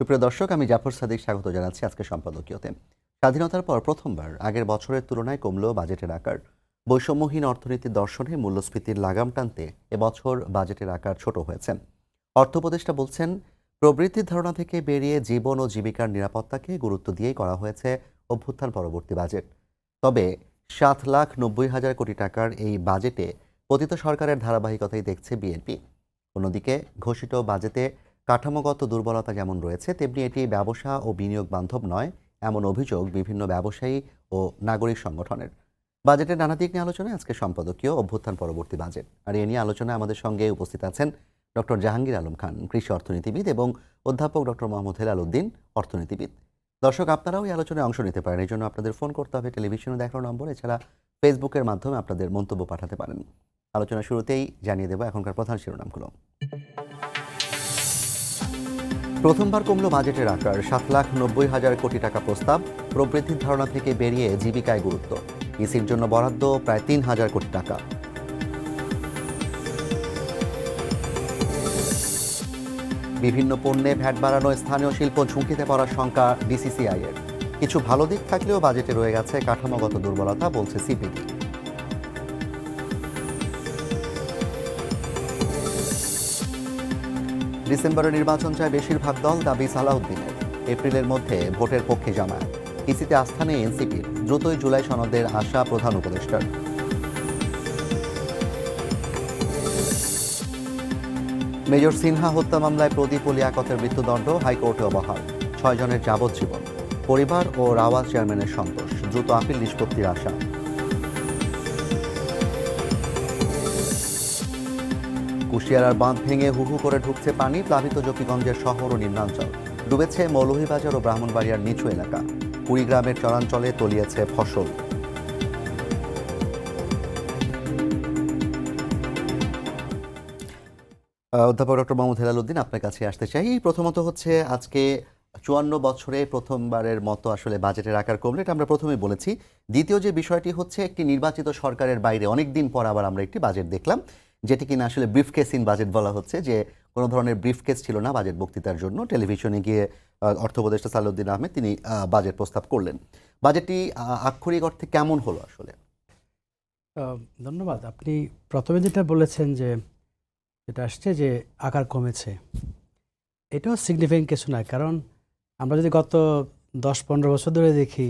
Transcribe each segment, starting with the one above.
সুপ্রিয় দর্শক, আমি জাফর সাদিক স্বাগত জানাচ্ছি আজকে সম্পাদকীয়তে। স্বাধীনতার পর প্রথমবার আগের বছরের তুলনায় কমল বাজেটের আকার। বৈষম্যহীন অর্থনীতির দর্শনে মূল্যস্ফীতির লাগাম টানতে এবছর বাজেটের আকার ছোট হয়েছে। অর্থ উপদেষ্টা বলছেন, প্রবৃদ্ধির ধারণা থেকে বেরিয়ে জীবন ও জীবিকার নিরাপত্তাকে গুরুত্ব দিয়েই করা হয়েছে অভ্যুত্থান পরবর্তী বাজেট। তবে 7,90,000 কোটি টাকার এই বাজেটে পতিত সরকারের ধারাবাহিকতাই দেখছে বিএনপি। অন্যদিকে ঘোষিত বাজেটে কাঠামোগত দুর্বলতা যেমন রয়েছে, তেমনি এটি ব্যবসা ও বিনিয়োগ বান্ধব নয়, এমন অভিযোগ বিভিন্ন ব্যবসায়ী ও নাগরিক সংগঠনের। বাজেটের নানা দিক নিয়ে আলোচনায় আজকে সম্পাদকীয় অভ্যুত্থান পরবর্তী বাজেট। আর এ নিয়ে আলোচনায় আমাদের সঙ্গে উপস্থিত আছেন ডক্টর জাহাঙ্গীর আলম খান, কৃষি অর্থনীতিবিদ, এবং অধ্যাপক ডক্টর মোহাম্মদ হেলাল উদ্দিন, অর্থনীতিবিদ। দর্শক, আপনারাও এই আলোচনায় অংশ নিতে পারেন। এই জন্য আপনাদের ফোন করতে হবে টেলিভিশনে দেখানো নম্বর, এছাড়া ফেসবুকের মাধ্যমে আপনাদের মন্তব্য পাঠাতে পারেন। আলোচনা শুরুতেই জানিয়ে দেব এখনকার প্রধান শিরোনামগুলো। প্রথমবার কমল বাজেটের আকার, 7,90,000 কোটি টাকা প্রস্তাব। প্রবৃদ্ধির ধারণা থেকে বেরিয়ে জীবিকায় গুরুত্ব। ইসির জন্য বরাদ্দ প্রায় 3,000 কোটি টাকা। বিভিন্ন পণ্যে ভ্যাট বাড়ানো, স্থানীয় শিল্প ঝুঁকিতে পড়ার শঙ্কা বিসিসিআই এর। কিছু ভালো দিক থাকলেও বাজেটে রয়ে গেছে কাঠামোগত দুর্বলতা, বলছে সিপিডি। ডিসেম্বরে নির্বাচন চায় বেশিরভাগ দল, দাবি সালাউদ্দিনের। এপ্রিলের মধ্যে ভোটের পক্ষে জামায়াত। ইসিতে আস্থা নেই এনসিপির। দ্রুতই জুলাই সনদের আশা প্রধান উপদেষ্টার। মেজর সিনহা হত্যা মামলায় প্রদীপ ও লিয়াকতের মৃত্যুদণ্ড হাইকোর্টে বহাল। 6 জনের যাবজ্জীবন। পরিবার ও রাওয়াজ চেয়ারম্যানের সন্তোষ। দ্রুত আপিল নিষ্পত্তির আশা। কুশিয়ারার বাঁধ ভেঙে হু হু করে ঢুকছে পানি। প্লাবিত জকিগঞ্জের শহর ও নিম্নাঞ্চল। ডুবেছে মৌলভীবাজার ও ব্রাহ্মণবাড়িয়ার নিচু এলাকা। কুড়িগ্রামের চরাঞ্চলে তলিয়েছে ফসল। অধ্যাপক ডক্টর মোহাম্মদ হেলাল উদ্দিন, আপনার কাছে আসতে চাই। প্রথমত হচ্ছে, আজকে 54 বছরে প্রথমবারের মতো আসলে বাজেটের আকার কমলে, এটা আমরা প্রথমেই বলেছি। দ্বিতীয় যে বিষয়টি হচ্ছে, একটি নির্বাচিত সরকারের বাইরে অনেকদিন পর আবার আমরা একটি বাজেট দেখলাম, যেটি কিনা আসলে ব্রিফকেস ইন বাজেট বলা হচ্ছে, যে কোনো ধরনের ব্রিফকেস ছিল না বাজেট বক্তৃতার জন্য। টেলিভিশনে গিয়ে অর্থ উপদেষ্টা সালাউদ্দিন আহমেদ তিনি বাজেট প্রস্তাব করলেন। বাজেটটি আক্ষরিক অর্থে কেমন হলো আসলে? ধন্যবাদ। আপনি প্রথমে যেটা বলেছেন যে যেটা আসছে যে আকার কমেছে, এটাও সিগনিফিকেন্ট কিছু নয়। কারণ আমরা যদি গত 10-15 বছর ধরে দেখি,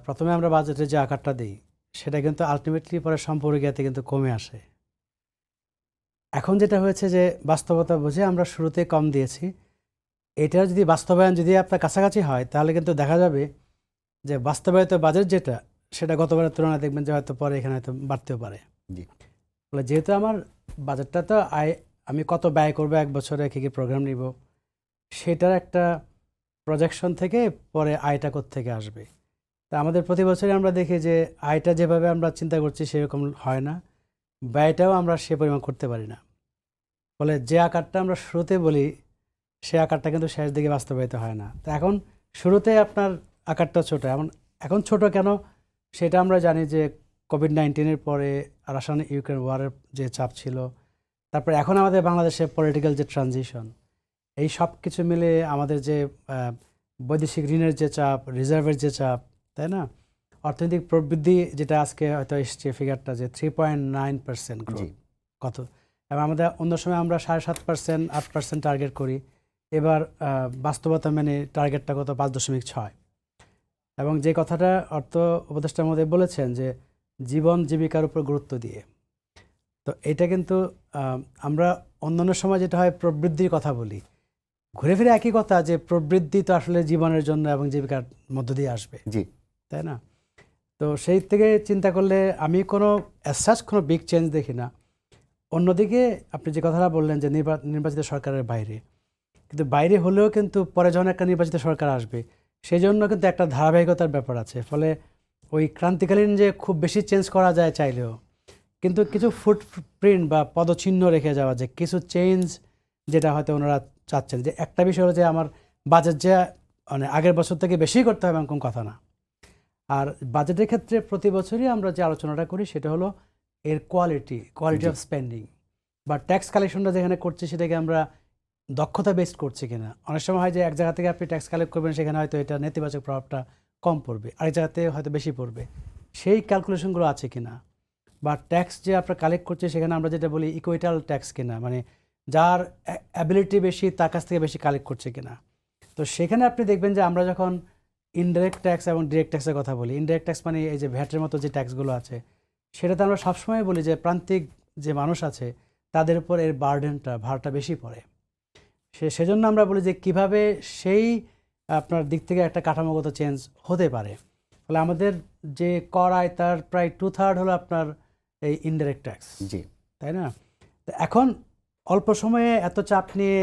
প্রথমে আমরা বাজেটে যে আকারটা দিই সেটা কিন্তু আলটিমেটলি পরে সম্পর্কিয়াতে কিন্তু কমে আসে। এখন যেটা হয়েছে যে বাস্তবতা বুঝে আমরা শুরুতে কম দিয়েছি। এটার যদি বাস্তবায়ন যদি আপনার কাছাকাছি হয়, তাহলে কিন্তু দেখা যাবে যে বাস্তবায়িত বাজেট যেটা, সেটা গতবারের তুলনায় দেখবেন যে হয়তো পরে এখানে হয়তো বাড়তেও পারে। জি। ফলে যেহেতু আমার বাজেটটা তো আমি কত ব্যয় করবো এক বছরে, কী কী প্রোগ্রাম নিব, সেটার একটা প্রজেকশন থেকে পরে আয়টা কোত্থেকে আসবে। তা আমাদের প্রতি বছরই আমরা দেখি যে আয়টা যেভাবে আমরা চিন্তা করছি সেরকম হয় না, ব্যয়টাও আমরা সে পরিমাণ করতে পারি না। ফলে যে আকারটা আমরা শুরুতে বলি, সে আকারটা কিন্তু শেষ দিকে বাস্তবায়িত হয় না। তো এখন শুরুতে আপনার আকারটা ছোটো। এখন ছোট কেন সেটা আমরা জানি যে কোভিড-19 পরে রাশিয়ান ইউক্রেন ওয়ারের যে চাপ ছিল, তারপরে এখন আমাদের বাংলাদেশে পলিটিক্যাল যে ট্রানজিশন, এই সব কিছু মিলে আমাদের যে বৈদেশিক ঋণের যে চাপ, রিজার্ভের যে চাপ, তাই না, অর্থনৈতিক প্রবৃদ্ধি যেটা আজকে হয়তো এসছে ফিগারটা যে 3.9% গ্রোথ কত, এবং আমাদের অন্য সময় আমরা 7.5%, 8% টার্গেট করি। এবার বাস্তবতা মেনে টার্গেটটা কত, 5.6। এবং যে কথাটা অর্থ উপদেষ্টার মধ্যে বলেছেন যে জীবন জীবিকার উপর গুরুত্ব দিয়ে, তো এটা কিন্তু আমরা অন্যান্য সময় যেটা হয় প্রবৃদ্ধির কথা বলি, ঘুরে ফিরে একই কথা, যে প্রবৃদ্ধি তো আসলে জীবনের জন্য এবং জীবিকার মধ্য দিয়ে আসবে, জি, তাই না? তো সেই থেকে চিন্তা করলে আমি কোনো অ্যাজ কোনো বিগ চেঞ্জ দেখি না। অন্যদিকে আপনি যে কথাটা বললেন যে নির্বাচিত সরকারের বাইরে, কিন্তু বাইরে হলেও কিন্তু পরে যখন একটা নির্বাচিত সরকার আসবে, সেই জন্য কিন্তু একটা ধারাবাহিকতার ব্যাপার আছে। ফলে ওই ক্রান্তিকালীন যে খুব বেশি চেঞ্জ করা যায় চাইলেও, কিন্তু কিছু ফুটপ্রিন্ট বা পদচিহ্ন রেখে যাওয়া, যে কিছু চেঞ্জ যেটা হয়তো ওনারা চাচ্ছেন। যে একটা বিষয় হলো যে আমার বাজেট যে মানে আগের বছর থেকে বেশি করতে হবে এমন কোনো কথা না। আর বাজেটের ক্ষেত্রে প্রতি বছরই আমরা যে আলোচনাটা করি সেটা হলো এর কোয়ালিটি অফ স্পেন্ডিং, বা ট্যাক্স কালেকশনটা যেখানে করছি সেটাকে আমরা দক্ষতা বেসড করছে কিনা। অনেক সময় হয় যে এক জায়গা থেকে আপনি ট্যাক্স কালেক্ট করবেন, সেখানে হয়তো এটা নেতিবাচক প্রভাবটা কম পড়বে, আরেক জায়গাতে হয়তো বেশি পড়বে। সেই ক্যালকুলেশনগুলো আছে কিনা, বা ট্যাক্স যে আপনার কালেক্ট করছে সেখানে আমরা যেটা বলি ইকুইটাল ট্যাক্স কিনা, মানে যার অ্যাবিলিটি বেশি তার কাছ থেকে বেশি কালেক্ট করছে কিনা। তো সেখানে আপনি দেখবেন যে আমরা যখন ইনডাইরেক্ট ট্যাক্স এবং ডিরেক্ট ট্যাক্সের কথা বলি, ইনডাইরেক্ট ট্যাক্স মানে এই যে ভ্যাটের মতো যে ট্যাক্সগুলো আছে, সেটাতে আমরা সবসময় বলি যে প্রান্তিক যে মানুষ আছে তাদের উপর এর বার্ডেনটা, ভারটা বেশি পড়ে। সেজন্য আমরা বলি যে কিভাবে সেই আপনার দিক থেকে একটা কাঠামোগত চেঞ্জ হতে পারে। ফলে আমাদের যে কর আয় তার প্রায় 2/3 হলো আপনার এই ইনডাইরেক্ট ট্যাক্স, জি। তাই না? তো এখন অল্প সময়ে এত চাপ নিয়ে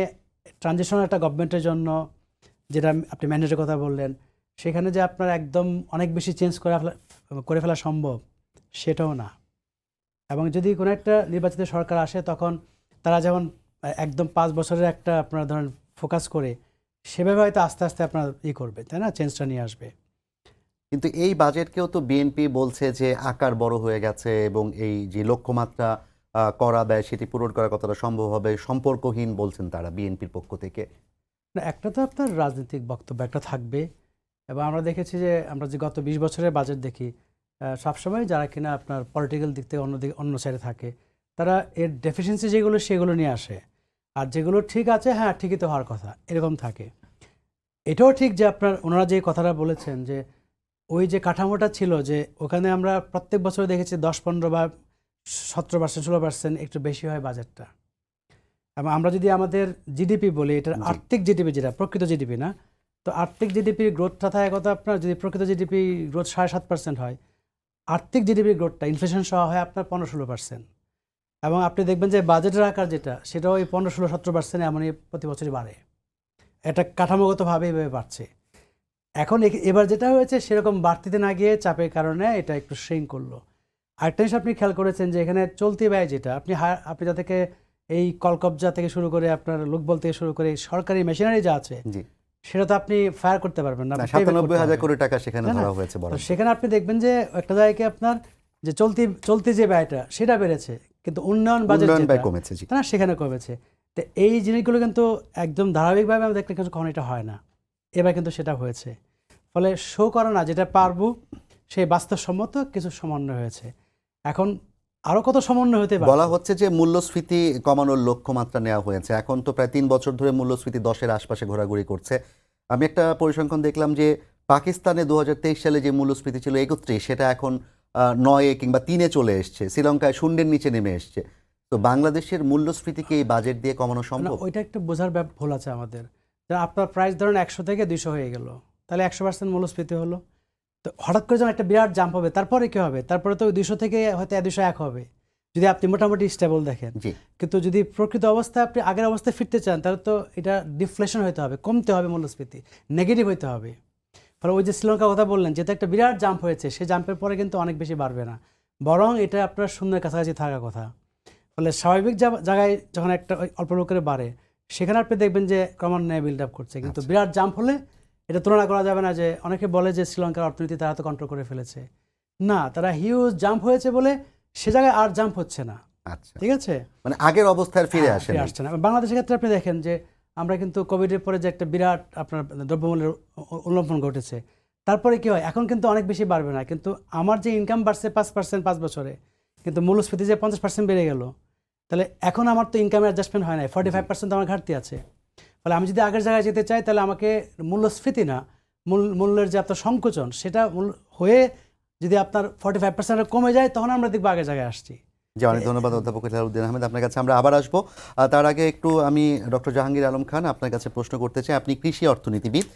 ট্রানজিশনাল একটা গভর্নমেন্টের জন্য, যেটা আপনি ম্যান্ডেটের কথা বললেন, সেখানে যে আপনার একদম অনেক বেশি চেঞ্জ করে ফেলা সম্ভব সেটাও না। এবং যদি কোনো একটা নির্বাচিত সরকার আসে তখন তারা যেমন একদম 5 বছরের একটা আপনার ধরেন ফোকাস করে, সেভাবে হয়তো আস্তে আস্তে আপনার করবে, তাই না, চেঞ্জটা নিয়ে আসবে। কিন্তু এই বাজেটকেও তো বিএনপি বলছে যে আকার বড় হয়ে গেছে এবং এই যে লক্ষ্যমাত্রা করা ব্যয় সেটি পূরণ করা কতটা সম্ভব হবে সম্পর্কহীন বলছেন তারা বিএনপির পক্ষ থেকে। না, একটা তো আপনার রাজনৈতিক বক্তব্য একটা থাকবে, এবং আমরা দেখেছি যে আমরা যে গত 20 বছরের বাজেট দেখি, সবসময় যারা কিনা আপনার পলিটিক্যাল দিক থেকে অন্য সাইডে থাকে, তারা এর ডেফিসিয়েন্সি যেগুলো সেগুলো নিয়ে আসে, আর যেগুলো ঠিক আছে হ্যাঁ ঠিকই তো হওয়ার কথা এরকম থাকে। এটাও ঠিক যে আপনার ওনারা যে কথাটা বলেছেন যে ওই যে কাঠামোটা ছিল, যে ওখানে আমরা প্রত্যেক বছর দেখেছি 10-15 বা 17%, 16% একটু বেশি হয় বাজেটটা। এবং আমরা যদি আমাদের জিডিপি বলি, এটার আর্থিক জিডিপি, যেটা প্রকৃত জিডিপি না, তো আর্থিক জিডিপির গ্রোথটা থাকে কত আপনার, যদি প্রকৃত জিডিপি গ্রোথ 7.5% হয়, আর্থিক জিডিপির গ্রোথটা ইনফ্লেশন সহ হয় আপনার 15-16%। এবং আপনি দেখবেন যে বাজেটের আকার যেটা, সেটাও ওই 15-16-17% এমনই প্রতি বছরই বাড়ে। এটা কাঠামোগতভাবে এভাবে বাড়ছে। এখন এবার যেটা হয়েছে সেরকম বাড়তিতে না গিয়ে চাপের কারণে এটা একটু শ্রিঙ্ক করলো। আরেকটা জিনিস আপনি খেয়াল করেছেন যে এখানে চলতি ব্যয় যেটা আপনি যা থেকে এই কলকবজা থেকে শুরু করে আপনার লোকবল থেকে শুরু করে সরকারি মেশিনারি যা আছে, সেটা তো আপনি ফায়ার করতে পারবেন না। 97,000 কোটি টাকা সেখানে ধরা হয়েছে। সেখানে আপনি দেখবেন যে একটা জায়গায় আপনার যে চলতি যে ব্যয়টা সেটা বেড়েছে, কিন্তু উন্নয়ন বাজেট কমেছে, না, সেখানে কমেছে। তো এই জিনিসগুলো কিন্তু একদম ধারাবাহিকভাবে আমরা দেখলে কখনো এটা হয় না, এবার কিন্তু সেটা হয়েছে। ফলে শো করে না যেটা পারবো সেই বাস্তবসম্মত কিছু সমন্বয় হয়েছে। এখন আরো কত সমন্বয় হতে পারে। বলা হচ্ছে যে মূল্যস্ফীতি কমানোর লক্ষ্যমাত্রা নেওয়া হয়েছে। এখন তো প্রায় 3 বছর ধরে মূল্যস্ফীতি 10-এর আশপাশে ঘোরাঘুরি করছে। আমি একটা পরিসংখ্যান দেখলাম যে পাকিস্তানে 2023 সালে যে মূল্যস্ফীতি ছিল 31, সেটা এখন 9 কিংবা 3-এ চলে এসছে। শ্রীলঙ্কায় শূন্যের নিচে নেমে এসছে। তো বাংলাদেশের মূল্যস্ফীতিকে এই বাজেট দিয়ে কমানো সম্ভব? ওইটা একটু বোঝার ভুল আছে আমাদের। আপনার প্রাইস ধরেন 100 থেকে 200 হয়ে গেল, তাহলে 100% মূল্যস্ফীতি হলো। তো হঠাৎ করে যখন একটা বিরাট জাম্প হবে, তারপরে কি হবে? তারপরে তো 200 থেকে হয়তো 201 হবে, যদি আপনি মোটামুটি স্টেবল দেখেন। কিন্তু যদি প্রকৃত অবস্থায় আপনি আগের অবস্থায় ফিরতে চান, তাহলে তো এটা ডিফ্লেশন হতে হবে, কমতে হবে, মূল্যস্ফীতি নেগেটিভ হতে হবে। ফলে ওই যে শ্রীলঙ্কার কথা বললেন, যেটা একটা বিরাট জাম্প হয়েছে, সেই জাম্পের পরে কিন্তু অনেক বেশি বাড়বে না, বরং এটা আপনার শূন্যের কাছাকাছি থাকার কথা। ফলে স্বাভাবিক জায়গায় যখন একটা অল্প করে বাড়ে, সেখানে আপনি দেখবেন যে ক্রমান্বয়ে বিল্ড আপ করছে। কিন্তু বিরাট জাম্প হলে এটা তুলনা করা যাবে না। যে অনেকে বলে যে শ্রীলঙ্কার অর্থনীতি তারা তো কন্ট্রোল করে ফেলেছে, না, তারা হিউজ জাম্প হয়েছে বলে সে জায়গায় আর জাম্প হচ্ছে না। ঠিক আছে, মানে আগের অবস্থায় ফিরে আসছে না। বাংলাদেশের ক্ষেত্রে আপনি দেখেন যে আমরা কিন্তু কোভিডের পরে যে একটা বিরাট আপনার দ্রব্যমূল্যের উল্লম্ফন ঘটেছে, তারপরে কি হয়, এখন কিন্তু অনেক বেশি বাড়বে না, কিন্তু আমার যে ইনকাম বাড়ছে 5% 5 বছরে, কিন্তু মূল্যস্ফীতি যে 50% বেড়ে গেল, তাহলে এখন আমার তো ইনকামের অ্যাডজাস্টমেন্ট হয় না, 45% আমার ঘাটতি আছে। ফলে আমি যদি আগের জায়গায় যেতে চাই, তাহলে আমাকে মূল্যস্ফীতি না, মূল্যের যে আপনার সংকোচন, সেটা হয়ে যদি আপনার 45% কমে যায়, তখন আমরা দেখবো আগের জায়গায় আসছি। জি, অনেক ধন্যবাদ অধ্যাপক ইকরারউদ্দিন আহমেদ। আপনার কাছে আমরা আবার আসবো। তার আগে একটু আমি ডক্টর জাহাঙ্গীর আলম খান আপনার কাছে প্রশ্ন করতে চাই। আপনি কৃষি অর্থনীতিবিদ,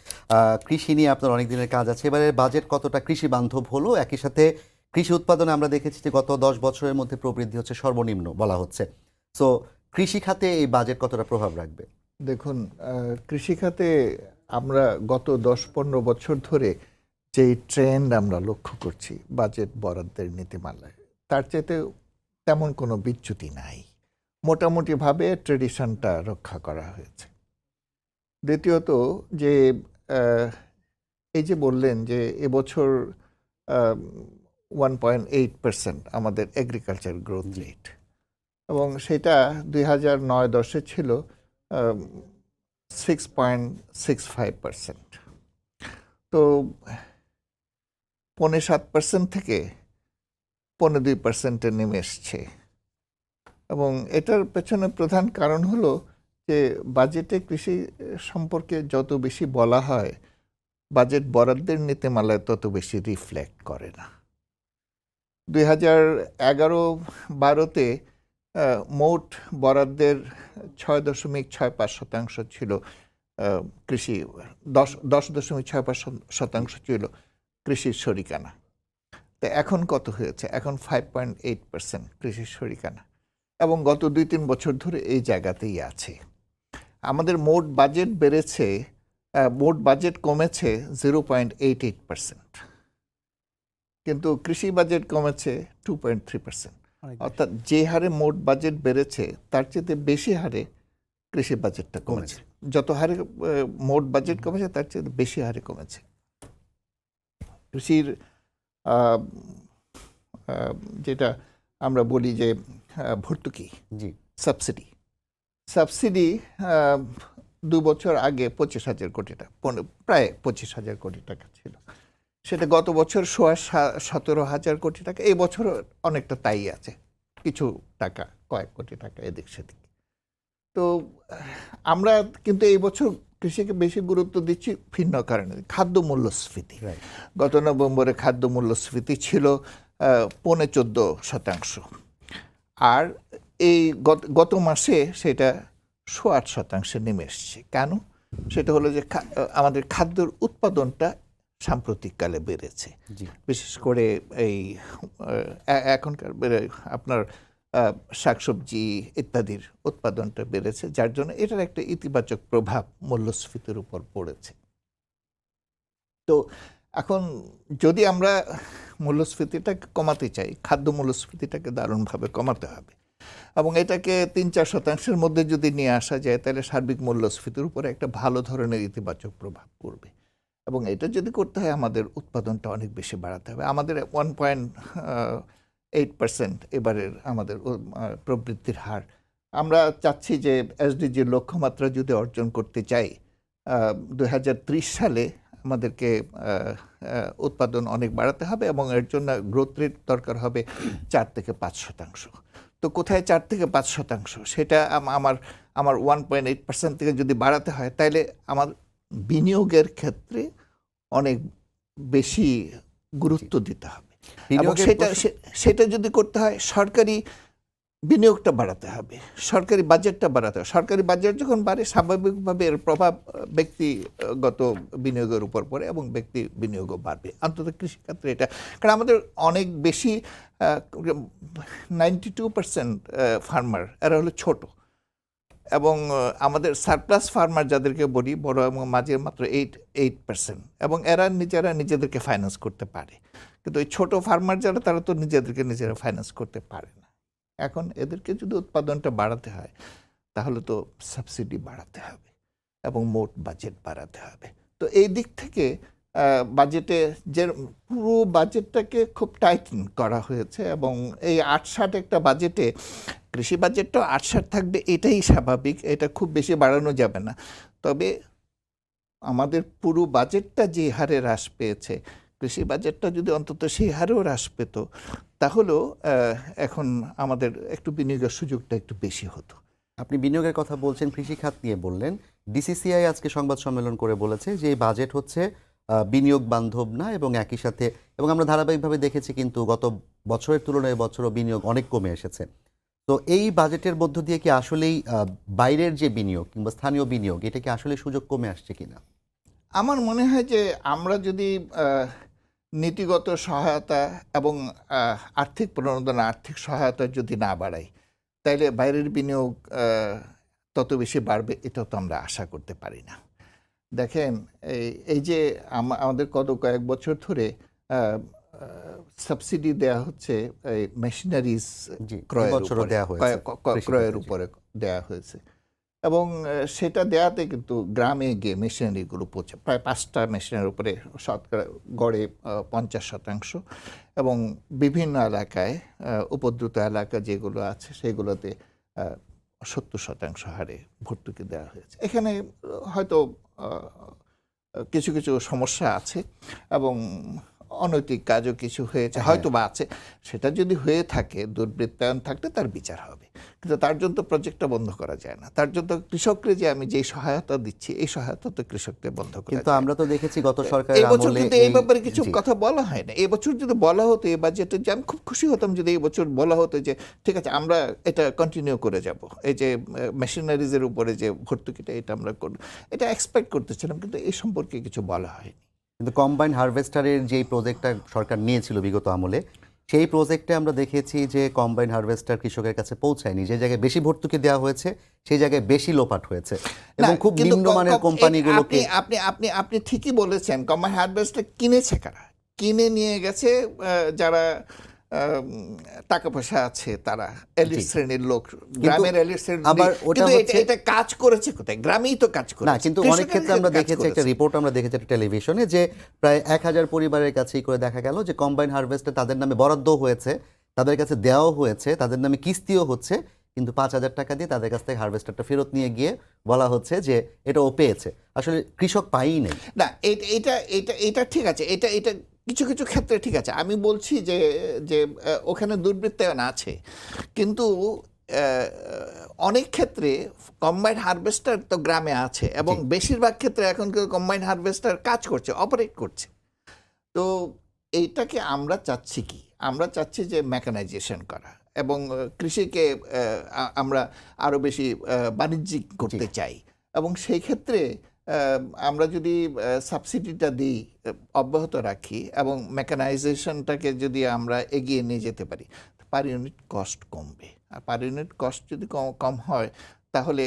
কৃষি নিয়ে আপনার অনেক দিনের কাজ আছে। এবারে বাজেট কতটা কৃষি বান্ধব হলো? একই সাথে কৃষি উৎপাদনে আমরা দেখেছি যে গত 10 বছরের মধ্যে প্রবৃদ্ধি হচ্ছে সর্বনিম্ন বলা হচ্ছে। সো কৃষি খাতে এই বাজেট কতটা প্রভাব রাখবে? দেখুন, কৃষি খাতে আমরা গত 10-15 বছর ধরে যেই ট্রেন্ড আমরা লক্ষ্য করছি বাজেট বরাদ্দের নীতিমালায়, তার চেয়ে তেমন কোনো বিচ্যুতি নাই। মোটামুটিভাবে ট্রেডিশনটা রক্ষা করা হয়েছে। দ্বিতীয়ত, যে এই যে বললেন যে এবছর 1.8% আমাদের এগ্রিকালচার গ্রোথ রেট, এবং সেটা 2009-10 ছিল 6.65%। তো 7.5% থেকে 2.5%-এ নেমে এসছে, এবং এটার পেছনে প্রধান কারণ হলো যে বাজেটে কৃষি সম্পর্কে যত বেশি বলা হয়, বাজেট বরাদ্দের নীতিমালায় তত বেশি রিফ্লেক্ট করে না। 2011-12-তে মোট বরাদ্দের 6.65% ছিল কৃষি, 10.65% ছিল কৃষির শরিকানা। তো এখন কত হয়েছে? এখন 5.8% কৃষির শরিকানা, এবং গত 2-3 বছর ধরে এই জায়গাতেই আছে। আমাদের মোট বাজেট বেড়েছে, মোট বাজেট কমেছে 0.88%, কিন্তু কৃষি বাজেট কমেছে 2.3%। অনেক অর্থাৎ যে হারে মোট বাজেট বেড়েছে তার চেয়ে বেশি হারে কৃষি বাজেটটা কমেছে। যত হারে মোট বাজেট কমেছে তার চেয়ে বেশি হারে কমেছে। কৃষির যেটা আমরা বলি যে ভর্তুকি, জি, সাবসিডি 2 বছর আগে 25,000 কোটি টাকা, প্রায় 25,000 কোটি টাকা ছিল। সেটা গত বছর 17,000 কোটি টাকা, এই বছর অনেকটা তাই আছে, কিছু টাকা, কয়েক কোটি টাকা এদিক সেদিক। তো আমরা কিন্তু এই বছর কৃষিকে বেশি গুরুত্ব দিচ্ছি ভিন্ন কারণে, খাদ্য মূল্যস্ফীতি। গত নভেম্বরে খাদ্য মূল্যস্ফীতি ছিল 14.5%, আর এই গত মাসে সেটা 8.5% নেমে এসছে। কেন? সেটা হলো যে আমাদের খাদ্যের উৎপাদনটা সাম্প্রতিককালে বেড়েছে, বিশেষ করে এই এখনকার আপনার শাকসবজি ইত্যাদির উৎপাদনটা বেড়েছে, যার জন্য এটার একটা ইতিবাচক প্রভাব মূল্যস্ফীতির উপর পড়েছে। তো এখন যদি আমরা মূল্যস্ফীতিটাকে কমাতে চাই, খাদ্য মূল্যস্ফীতিটাকে দারুণভাবে কমাতে হবে, এবং এটাকে 3-4% মধ্যে যদি নিয়ে আসা যায়, তাহলে সার্বিক মূল্যস্ফীতির উপরে একটা ভালো ধরনের ইতিবাচক প্রভাব পড়বে। এবং এটা যদি করতে হয়, আমাদের উৎপাদনটা অনেক বেশি বাড়াতে হবে। আমাদের 1.8% এবারের আমাদের প্রবৃদ্ধির হার। আমরা চাচ্ছি যে এসডিজির লক্ষ্যমাত্রা যদি অর্জন করতে চাই, 2030 সালে আমাদেরকে উৎপাদন অনেক বাড়াতে হবে, এবং এর জন্য গ্রোথ রেট দরকার হবে 4-5%। তো কোথায় 4-5%? সেটা আমার 1.8% থেকে যদি বাড়াতে হয়, তাহলে আমার বিনিয়োগের ক্ষেত্রে অনেক বেশি গুরুত্ব দিতে হবে, এবং সেটা যদি করতে হয়, সরকারি বিনিয়োগটা বাড়াতে হবে, সরকারি বাজেটটা বাড়াতে হবে। সরকারি বাজেট যখন বাড়ে, স্বাভাবিকভাবে এর প্রভাব ব্যক্তিগত বিনিয়োগের উপর পড়ে, এবং ব্যক্তি বিনিয়োগও বাড়বে, অন্তত কৃষিক্ষেত্রে এটা। কারণ আমাদের অনেক বেশি 92% ফার্মার এরা হলো ছোট, এবং আমাদের সারপ্লাস ফার্মার যাদেরকে বলি, বড় এবং মাঝের মাত্র 8%, এবং এরা নিজেদেরকে ফাইন্যান্স করতে পারে। কিন্তু এই ছোট ফার্মার যারা, তারা তো নিজেরা ফাইন্যান্স করতে পারে না। এখন এদেরকে যদি উৎপাদনটা বাড়াতে হয়, তাহলে তো সাবসিডি বাড়াতে হবে এবং মোট বাজেট বাড়াতে হবে। তো এই দিক থেকে বাজেটে যে পুরো বাজেটটাকে খুব টাইটেন করা হয়েছে, এবং এই 860 একটা বাজেটে কৃষি বাজেটটা 860 থাকবে, এটাই স্বাভাবিক, এটা খুব বেশি বাড়ানো যাবে না। তবে আমাদের পুরো বাজেটটা যে হারে হ্রাস পেয়েছে, কৃষি বাজেটটা যদি অন্তত সেই হারেও হ্রাস পেত, তাহলেও এখন আমাদের একটু বিনিয়োগের সুযোগটা একটু বেশি হতো। আপনি বিনিয়োগের কথা বলছেন, কৃষিখাত নিয়ে বললেন। ডিসিসিআই আজকে সংবাদ সম্মেলন করে বলেছে যে এই বাজেট হচ্ছে বিনিয়োগ বান্ধব না, এবং একই সাথে, এবং আমরা ধারাবাহিকভাবে দেখেছি কিন্তু গত বছরের তুলনায় বছরও বিনিয়োগ অনেক কমে এসেছে। তো এই বাজেটের মধ্য দিয়ে কি আসলেই বাইরের যে বিনিয়োগ কিংবা স্থানীয় বিনিয়োগ, এটা কি আসলে সুযোগ কমে আসছে কিনা? আমার মনে হয় যে আমরা যদি নীতিগত সহায়তা এবং আর্থিক প্রণোদনা, আর্থিক সহায়তা যদি না বাড়াই, তাইলে বাইরের বিনিয়োগ তত বেশি বাড়বে, এটা তো আমরা আশা করতে পারি না। দেখেন, এই যে আমাদের কয়েক বছর ধরে সাবসিডি দেয়া হচ্ছে এই মেশিনারিজ ক্রয়ের উপরে দেয়া হয়েছে, এবং সেটা দেয়াতে কিন্তু গ্রামে গিয়ে মেশিনারিগুলো পৌঁছে, প্রায় 5টা মেশিনারির উপরে শতকরা গড়ে 50%, এবং বিভিন্ন এলাকায়, উপদ্রুত এলাকা যেগুলো আছে সেগুলোতে 70% হারে ভর্তুকি দেওয়া হয়েছে। এখানে হয়তো কিছু কিছু সমস্যা আছে এবং অনৈতিক কাজও কিছু হয়েছে, হয়তো বা আছে। সেটা যদি হয়ে থাকে, দুর্বৃত্তায়ন থাকলে তার বিচার হবে, কিন্তু তার জন্য তো প্রজেক্টটা বন্ধ করা যায় না। তার জন্য কৃষককে যে আমি যেই সহায়তা দিচ্ছি, এই সহায়তা তো কৃষকদের বন্ধ করা কিন্তু যায় না। আমরা তো দেখেছি গত সরকারের এই বছর আমলে কিন্তু এই ব্যাপারে কিছু জি। কথা বলা হয় না। এই বছর যদি বলা হতো এই বাজেটে, যে আমি খুব খুশি হতাম যদি এই বছর বলা হতো যে ঠিক আছে আমরা এটা কন্টিনিউ করে যাব, এই যে মেশিনারিজের উপরে যে ভর্তুকিটা এটা আমরা করব, এটা এক্সপেক্ট করতেছিলাম, কিন্তু এই সম্পর্কে কিছু বলা হয়নি। কিন্তু কম্বাইন হারভেস্টারের যেই প্রজেক্টটা সরকার নিয়েছিল বিগত আমলে, সেই প্রজেক্টে আমরা দেখেছি যে কম্বাইন হারভেস্টার কৃষকের কাছে পৌঁছায়নি। যে জায়গায় বেশি ভর্তুকি দেওয়া হয়েছে সেই জায়গায় বেশি লোপাট হয়েছে এবং খুব নিম্নমানের কোম্পানিগুলোকে। আপনি আপনি আপনি ঠিকই বলেছেন, কম্বাইন হারভেস্টার কিনেছে কারা? কিনে নিয়ে গেছে যারা টাকা পয়সা আছে, তারা এলিট শ্রেণীর লোক, গ্রামের এলিট শ্রেণীর। আবার ওটা কিন্তু হচ্ছে এটা কাজ করেছে কোথায়? গ্রামেই তো কাজ না, করেছে। কিন্তু অনেক ক্ষেত্রে আমরা দেখেছি, একটা রিপোর্ট আমরা দেখেছি একটা টেলিভিশনে, যে প্রায় 1000 পরিবারের কাছেই করে দেখা গেল যে কম্বাইন হারভেস্টে তাদের নামে বরাদ্দ হয়েছে, তাদের কাছে দেওয়াও হয়েছে, তাদের নামে কিস্তিও হচ্ছে, কিন্তু 5000 টাকা দিয়ে তাদের কাছ থেকে হারভেস্টারটা ফেরত নিয়ে গিয়ে বলা হচ্ছে যে এটা ও পেয়েছে। আসলে কৃষক পায়ই নেই। না, এটা এটা এটা ঠিক আছে, এটা এটা কিছু কিছু ক্ষেত্রে ঠিক আছে। আমি বলছি যে যে ওখানে দুর্বৃত্তায়ন আছে, কিন্তু অনেক ক্ষেত্রে কম্বাইন্ড হারভেস্টার তো গ্রামে আছে, এবং বেশিরভাগ ক্ষেত্রে এখন কম্বাইন্ড হারভেস্টার কাজ করছে, অপারেট করছে। তো এইটাকে আমরা চাচ্ছি কি? আমরা চাচ্ছি যে মেকানাইজেশন করা, এবং কৃষিকে আমরা আরো বেশি বাণিজ্যিক করতে চাই, এবং সেই ক্ষেত্রে আমরা যদি সাবসিডিটা দিই, অব্যাহত রাখি, এবং মেকানাইজেশনটাকে যদি আমরা এগিয়ে নিয়ে যেতে পারি, পার ইউনিট কস্ট কমবে। আর পার ইউনিট কস্ট যদি কম হয়, তাহলে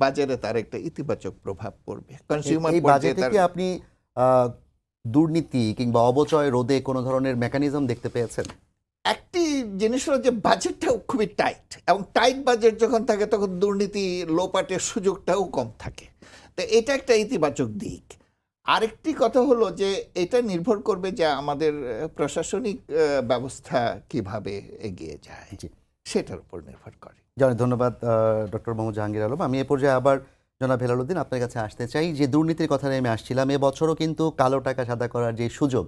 বাজারে তার একটা ইতিবাচক প্রভাব পড়বে। কনজিউমার এই বাজেটে কি আপনি দুর্নীতি কিংবা অবচয় রোধে কোনো ধরনের মেকানিজম দেখতে পেয়েছেন? একটি জিনিস হলো যে বাজেটটাও খুবই টাইট, এবং টাইট বাজেট যখন থাকে তখন দুর্নীতি লোপাটের সুযোগটাও কম থাকে। তো এটা একটা ইতিবাচক দিক। আরেকটি কথা হলো যে এটা নির্ভর করবে যে আমাদের প্রশাসনিক ব্যবস্থা কিভাবে এগিয়ে যায়, সেটার উপর নির্ভর করে। জানি, ধন্যবাদ ডক্টর মোহাম্মদ জাহাঙ্গীর আলম। আমি এ পর্যায়ে আবার জনাব হেলালুদ্দিন আপনার কাছে আসতে চাই। যে দুর্নীতির কথা নিয়ে আমি আসছিলাম, এবছরও কিন্তু কালো টাকা সাদা করার যে সুযোগ,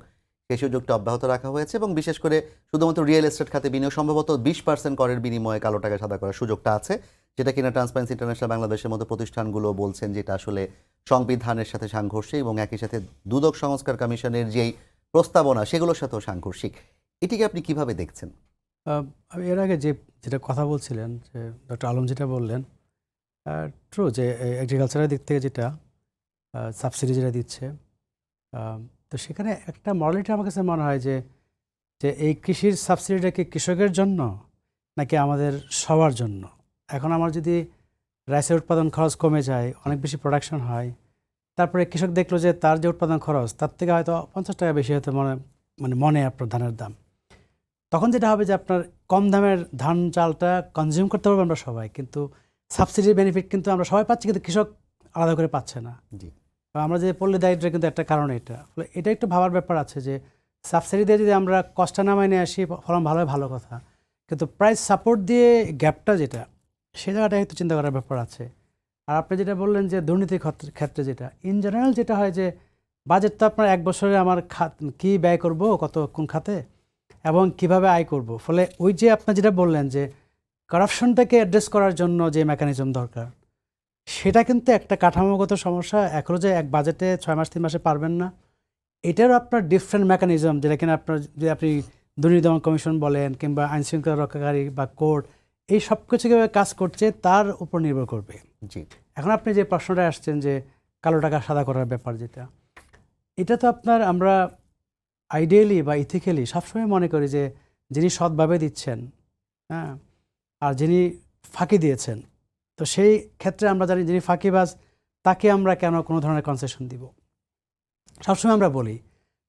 সেই সুযোগটা অব্যাহত রাখা হয়েছে, এবং বিশেষ করে শুধুমাত্র রিয়েল এস্টেট খাতে বিনিয়োগ সম্ভবত 20% করের বিনিময়ে কালো টাকা সাদা করার সুযোগটা আছে, যেটা কিনা ট্রান্সপারেন্সি ইন্টারন্যাশনাল বাংলাদেশের মতো প্রতিষ্ঠানগুলো বলছেন যেটা আসলে সংবিধানের সাথে সাংঘর্ষিক, এবং একই সাথে দুদক সংস্কার কমিশনের যেই প্রস্তাবনা সেগুলোর সাথেও সাংঘর্ষিক। এটিকে আপনি কিভাবে দেখছেন? আমি এর আগে যেটা কথা বলছিলেন, যে ডক্টর আলম যেটা বললেন, ট্রু, যে এগ্রিকালচারের দিক থেকে যেটা সাবসিডি যেটা দিচ্ছে, তো সেখানে একটা মরালিটি আমার কাছে মনে হয় যে যে এই কৃষির সাবসিডিটা কি কৃষকের জন্য নাকি আমাদের সবার জন্য? এখন আমার যদি রাইসের উৎপাদন খরচ কমে যায়, অনেক বেশি প্রোডাকশন হয়, তারপরে কৃষক দেখলো যে তার যে উৎপাদন খরচ তার থেকে হয়তো 50 টাকা বেশি হয়তো মনে আপনার ধানের দাম, তখন যেটা হবে যে আপনার কম দামের ধান চালটা কনজিউম করতে পারবো আমরা সবাই, কিন্তু সাবসিডির বেনিফিট কিন্তু আমরা সবাই পাচ্ছি, কিন্তু কৃষক আলাদা করে পাচ্ছে না। আমরা যে পল্লী দারিদ্র্যের কিন্তু একটা কারণ এটা। ফলে এটা একটু ভাবার ব্যাপার আছে যে সাবসিডি দিয়ে যদি আমরা কষ্টটা নামাই নিয়ে আসি, ফলন ভালো হয়, ভালো কথা, কিন্তু প্রাইস সাপোর্ট দিয়ে গ্যাপটা যেটা, সে জায়গাটা একটু চিন্তা করার ব্যাপার আছে। আর আপনি যেটা বললেন যে দুর্নীতির ক্ষেত্রে যেটা ইন জেনারেল যেটা হয় যে বাজেট তো আপনার এক বছরে আমার কী ব্যয় করব, কত কোন খাতে, এবং কিভাবে আয় করব। ফলে ওই যে আপনি যেটা বললেন যে কারাপশনটাকে অ্যাড্রেস করার জন্য যে মেকানিজম দরকার, সেটা কিন্তু একটা কাঠামোগত সমস্যা। এখনও যে এক বাজেটে 6 মাস 3 মাসে পারবেন না, এটারও আপনার ডিফারেন্ট মেকানিজম, যেটা কিনা আপনার যদি আপনি দুর্নীতি দমন কমিশন বলেন কিংবা আইনশৃঙ্খলা রক্ষাকারী বা কোর্ট, এই সব কিছু কীভাবে কাজ করছে তার উপর নির্ভর করবে। এখন আপনি যে প্রশ্নটা আসছেন যে কালো টাকা সাদা করার ব্যাপার, যেটা এটা তো আপনার আমরা আইডিয়ালি বা ইথিক্যালি সবসময় মনে করি যে যিনি সৎভাবে দিচ্ছেন, হ্যাঁ, আর যিনি ফাঁকি দিয়েছেন, তো সেই ক্ষেত্রে আমরা জানি যিনি ফাঁকিবাজ তাকে আমরা কেন কোনো ধরনের কনসেশন দিব, সবসময় আমরা বলি।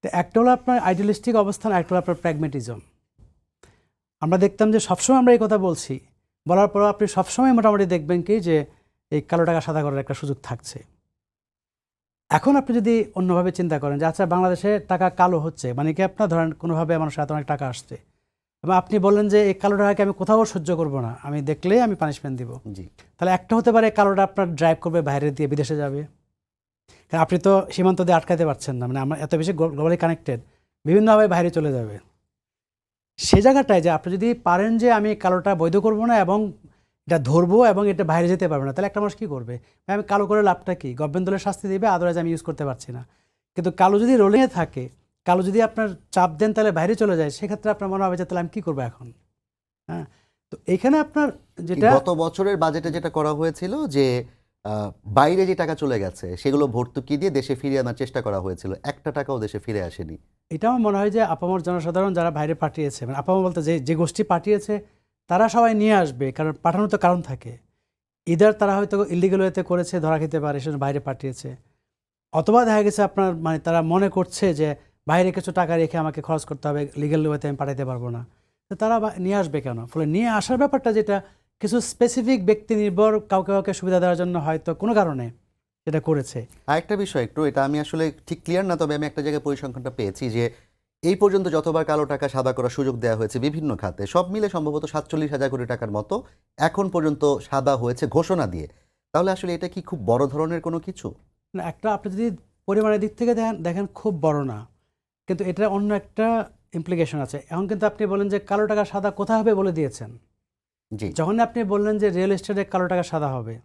তো একটা হলো আপনার আইডিয়ালিস্টিক অবস্থান, একটা হলো আপনার প্র্যাগমেটিজম। আমরা দেখতাম যে সবসময় আমরা এই কথা বলছি, বলার পরও আপনি সবসময় মোটামুটি দেখবেন কি যে এই কালো টাকা সাদা করার একটা সুযোগ থাকছে। এখন আপনি যদি অন্যভাবে চিন্তা করেন যে আচ্ছা বাংলাদেশে টাকা কালো হচ্ছে, মানে কি আপনার ধরেন কোনোভাবে মানুষের হাতে অনেক টাকা আসছে, এবং আপনি বললেন যে এই কালো টাকাকে আমি কোথাও সহ্য করব না, আমি দেখলেই আমি পানিশমেন্ট দিব। জি। তাহলে একটা হতে পারে কালোটা আপনার ড্রাইভ করবে বাইরে দিয়ে বিদেশে যাবে, কারণ আপনি তো সীমান্ত দিয়ে আটকাতে পারছেন না, মানে আমরা এত বেশি গ্লোবালি কানেক্টেড, বিভিন্নভাবে বাইরে চলে যাবে। সে জায়গাটায় যে আপনি যদি পারেন যে আমি কালোটা বৈধ করব না এবং এটা ধরবো এবং এটা বাইরে যেতে পারবে না, তাহলে একটা মানুষ কী করবে? ভাই আমি কালো করে লাভটা কি? গভর্নমেন্ট দলের শাস্তি দেবে, আদারওয়াইজ আমি ইউজ করতে পারছি না। কিন্তু কালো যদি রোলিংয়ে থাকে, কালো যদি আপনার চাপ দেন তাহলে বাইরে চলে যায়, সেক্ষেত্রে আপনার মনে হবে যে তাহলে আমি কী করবো এখন? হ্যাঁ, তো এখানে আপনার যেটা গত বছরের বাজেটে যেটা করা হয়েছিল যে বাইরে যে টাকা চলে গেছে সেগুলো ভর্তুকি দিয়ে দেশে ফিরিয়ে আনার চেষ্টা করা হয়েছিল, একটা টাকাও দেশে ফিরে আসেনি। এটা আমার মনে হয় যে আপামর জনসাধারণ যারা বাইরে পাঠিয়েছে, মানে আপামর বলতে যে যে গোষ্ঠী পাঠিয়েছে তারা সবাই নিয়ে আসবে, কারণ পাঠানোর তো কারণ থাকে। ইদার তারা হয়তো ইলিগাল ওয়েতে করেছে, ধরা খেতে পারে, সেজন্য বাইরে পাঠিয়েছে, অথবা দেখা গেছে আপনার মানে তারা মনে করছে যে বাইরে কিছু টাকা রেখে আমাকে খরচ করতে হবে, লিগাল ওয়েতে আমি পাঠাতে পারবো না, তো তারা নিয়ে আসবে কেন? ফলে নিয়ে আসার ব্যাপারটা যেটা কিছু স্পেসিফিক ব্যক্তি নির্ভর কাউকে কাউকে সুবিধা দেওয়ার জন্য হয়তো কোনো কারণে এটা করেছে। আরেকটা বিষয় একটু, এটা আমি আসলে ঠিক ক্লিয়ার না, তবে আমি একটা জায়গায় পরিসংখ্যানটা পেয়েছি যে এই পর্যন্ত যতবার কালো টাকা সাদা করার সুযোগ দেওয়া হয়েছে বিভিন্ন খাতে, সব মিলে সম্ভবত 47,000 কোটি টাকার মতো এখন পর্যন্ত সাদা হয়েছে ঘোষণা দিয়ে। তাহলে আসলে এটা কি খুব বড় ধরনের কোনো কিছু? না, একটা আপনি যদি পরিমাণের দিক থেকে দেখেন খুব বড় না, কিন্তু এটা অন্য একটা ইমপ্লিকেশন আছে। এখন কিন্তু আপনি বলেন যে কালো টাকা সাদা কোথায় হবে বলে দিয়েছেন। জি। যখন আপনি বললেন যে রিয়েল এস্টেটে কালো টাকা সাদা হবে,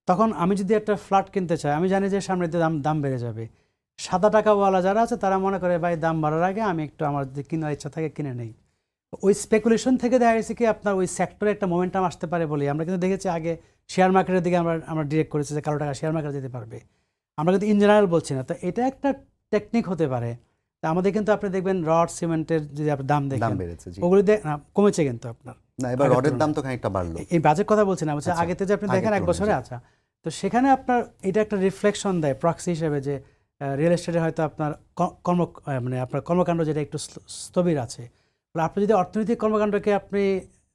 তখন আমি যদি একটা ফ্ল্যাট কিনতে চাই, আমি জানি যে সামনে দিয়ে দাম বেড়ে যাবে। সাদা টাকাওয়ালা যারা আছে তারা মনে করে ভাই দাম বাড়ার আগে আমি একটু আমার যদি কেনার ইচ্ছা থাকে কিনে নেই। ওই স্পেকুলেশন থেকে দেখা গেছে কি আপনার ওই সেক্টরে একটা মোমেন্টাম আসতে পারে বলে আমরা কিন্তু দেখেছি আগে শেয়ার মার্কেটের দিকে আমরা ডিরেক্ট করেছি যে কালো টাকা শেয়ার মার্কেটে যেতে পারবে। আমরা কিন্তু ইন জেনারেল বলছি না, তো এটা একটা টেকনিক হতে পারে। তা আমাদের কিন্তু আপনি দেখবেন রড সিমেন্টের যদি আপনি দাম দাম দেখেন বেড়েছে। জি। ওগুলি কমেছে কিন্তু আপনার। না, এবার আগের রডের দাম তুলনায়। তো খানিকটা বাড়লো। এই বাজেট কথা বলছি না, বলছি আচ্ছা, আগেতে যে আপনি আগের দেখেন এক তুলনায়, বছরে জি। আচ্ছা, তো সেখানে আপনার এটা একটা রিফ্লেকশন দেয় প্রক্সি হিসেবে যে রিয়েল এস্টেটে হয়তো আপনার মানে আপনার কর্মকাণ্ড যেটা একটু স্থবির আছে। আপনি যদি অর্থনৈতিক কর্মকাণ্ডকে আপনি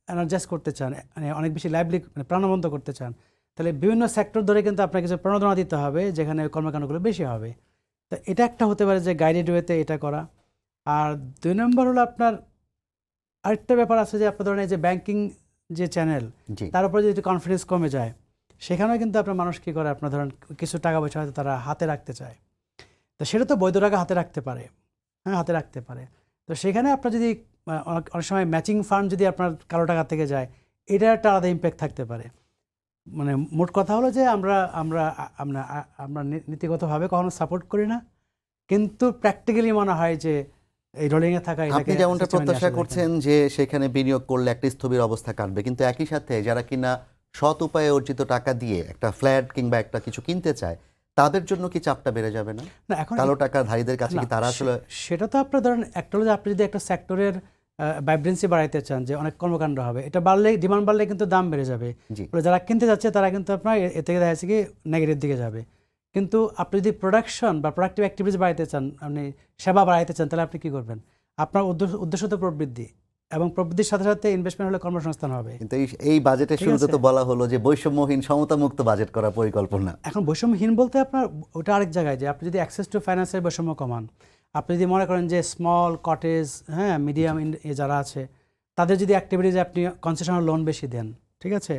এনার্জাইজ করতে চান, মানে অনেক বেশি লাইভলি মানে প্রাণবন্ত করতে চান, তাহলে বিভিন্ন সেক্টর ধরে কিন্তু আপনাকে কিছু প্রণোদনা দিতে হবে যেখানে কর্মকাণ্ডগুলো বেশি হবে। তো এটা একটা হতে পারে যে গাইডেড ওয়েতে এটা করা। আর 2 নম্বর হলো আপনার আরেকটা ব্যাপার আছে যে আপনার ধরেন এই যে ব্যাংকিং যে চ্যানেল, জি। তার উপরে যদি কনফিডেন্স কমে যায়, সেখানেও কিন্তু আপনার মানুষ কী করে, আপনার ধরেন কিছু টাকা পয়সা হয়তো তারা হাতে রাখতে চায়, তো সেটা তো বৈধ টাকা হাতে রাখতে পারে, হ্যাঁ হাতে রাখতে পারে। তো সেখানে আপনার যদি অনেক সময় ম্যাচিং ফান্ড যদি আপনার কালো টাকা থেকে যায়, এটা একটা আলাদা ইম্প্যাক্ট থাকতে পারে। মানে মোট কথা হলো যে আমরা আমরা আমরা আমরা নীতিগতভাবে কখনো সাপোর্ট করি না, কিন্তু প্র্যাকটিক্যালি মনে হয় যে এই রোলিংয়ে থাকা আপনি যেমনটা প্রত্যাশা করছেন যে সেখানে বিনিয়োগ করলে একটা স্থবির অবস্থা কাটবে, কিন্তু একই সাথে যারা কিনা সৎ উপায়ে অর্জিত টাকা দিয়ে একটা ফ্ল্যাট কিংবা একটা কিছু কিনতে চায়, তাদের জন্য কি চাপটা বেড়ে যাবে না? না এখন কালো টাকাধারীদের কাছে কি তারা আসলে সেটা তো আপনার ধরেন একটা হলো যে আপনি যদি একটা সেক্টরের ভাইব্রেন্সি বাড়াইতে চান যে অনেক কর্মকাণ্ড হবে, এটা বাড়লে ডিমান্ড বাড়লে কিন্তু দাম বেড়ে যাবে। জি। যারা কিনতে যাচ্ছে তারা কিন্তু আপনার এ থেকে দেখা যাচ্ছে কি নেগেটিভ দিকে যাবে। কিন্তু আপনি যদি প্রোডাকশন বা প্রোডাক্টিভ অ্যাক্টিভিটিস বাড়াইতে চান, আপনি সেবা বাড়াইতে চান, তাহলে আপনি কী করবেন? আপনার উদ্দেশ্য তো প্রবৃদ্ধি, এবং প্রবৃদ্ধির সাথে সাথে ইনভেস্টমেন্ট হলে কর্মসংস্থান হবে। কিন্তু এই বাজেটের ঠিক শুরুতে আছে। তো বলা হলো যে বৈষম্যহীন সমতামুক্ত বাজেট করার পরিকল্পনা। এখন বৈষম্যহীন বলতে আপনার ওটা আরেক জায়গায় যে আপনি যদি অ্যাক্সেস টু ফাইন্যান্সের বৈষম্য কমান, আপনি যদি মনে করেন যে স্মল কটেজ, হ্যাঁ মিডিয়াম যারা আছে তাদের যদি অ্যাক্টিভিটিজে আপনি কনসেশনাল লোন বেশি দেন, ঠিক আছে,